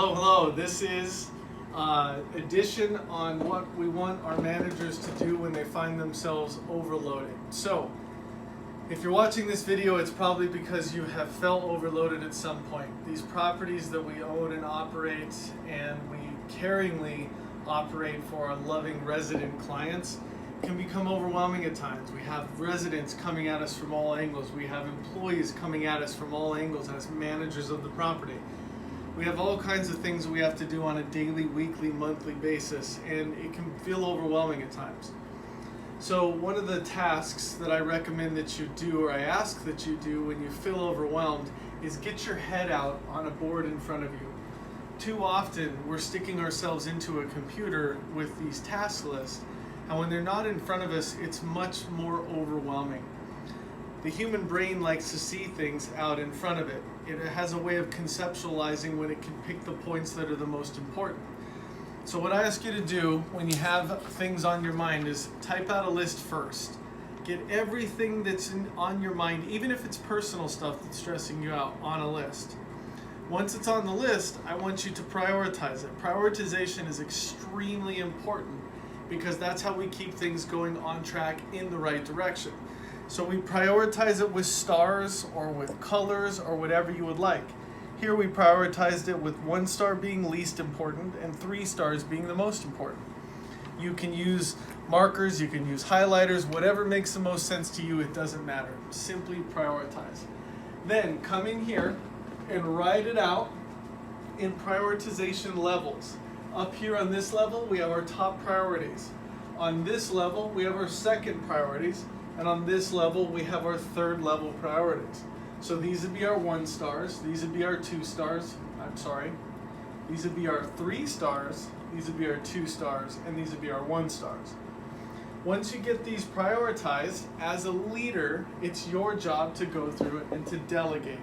Hello, hello. This is addition on what we want our managers to do when they find themselves overloaded. So, if you're watching this video, it's probably because you have felt overloaded at some point. These properties that we own and operate, and we caringly operate for our loving resident clients, can become overwhelming at times. We have residents coming at us from all angles. We have employees coming at us from all angles as managers of the property. We have all kinds of things we have to do on a daily, weekly, monthly basis, and it can feel overwhelming at times. So one of the tasks that I recommend that you do, or I ask that you do when you feel overwhelmed, is get your head out on a board in front of you. Too often we're sticking ourselves into a computer with these task lists, and when they're not in front of us, it's much more overwhelming. The human brain likes to see things out in front of it. It has a way of conceptualizing when it can pick the points that are the most important. So what I ask you to do when you have things on your mind is type out a list first. Get everything that's on your mind, even if it's personal stuff that's stressing you out, on a list. Once it's on the list, I want you to prioritize it. Prioritization is extremely important because that's how we keep things going on track in the right direction. So we prioritize it with stars or with colors or whatever you would like. Here we prioritized it with 1 star being least important and 3 stars being the most important. You can use markers, you can use highlighters, whatever makes the most sense to you, it doesn't matter. Simply prioritize. Then come in here and write it out in prioritization levels. Up here on this level, we have our top priorities. On this level, we have our second priorities. And on this level, we have our third level priorities. So these would be our 1 stars, these would be our 2 stars, these would be our 3 stars, these would be our 2 stars, and these would be our 1 stars. Once you get these prioritized, as a leader, it's your job to go through it and to delegate.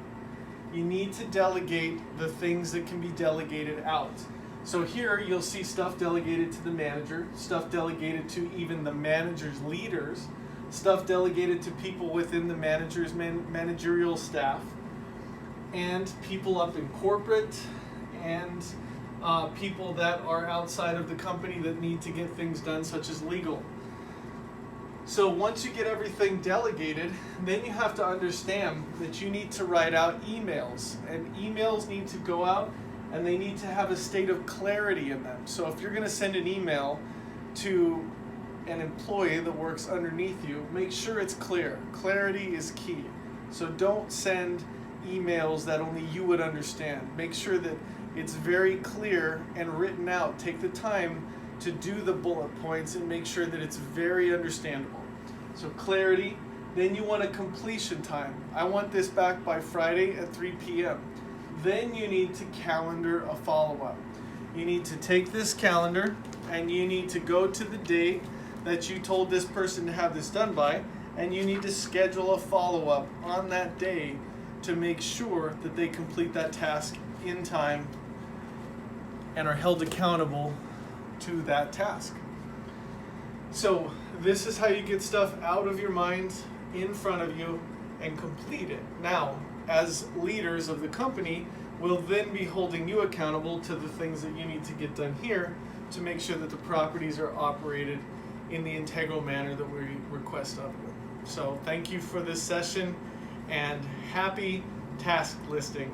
You need to delegate the things that can be delegated out. So here you'll see stuff delegated to the manager, stuff delegated to even the manager's leaders, stuff delegated to people within the manager's managerial staff, and people up in corporate, and people that are outside of the company that need to get things done, such as legal. So once you get everything delegated, then you have to understand that you need to write out emails, and emails need to go out and they need to have a state of clarity in them. So if you're going to send an email to an employee that works underneath you, make sure it's clear. Clarity is key. So don't send emails that only you would understand. Make sure that it's very clear and written out. Take the time to do the bullet points and make sure that it's very understandable. So clarity, then you want a completion time. I want this back by Friday at 3 p.m. Then you need to calendar a follow-up. You need to take this calendar and you need to go to the date that you told this person to have this done by, and you need to schedule a follow-up on that day to make sure that they complete that task in time and are held accountable to that task. So this is how you get stuff out of your mind, in front of you, and complete it. Now, as leaders of the company, we'll then be holding you accountable to the things that you need to get done here to make sure that the properties are operated in the integral manner that we request of you. So thank you for this session, and happy task listing.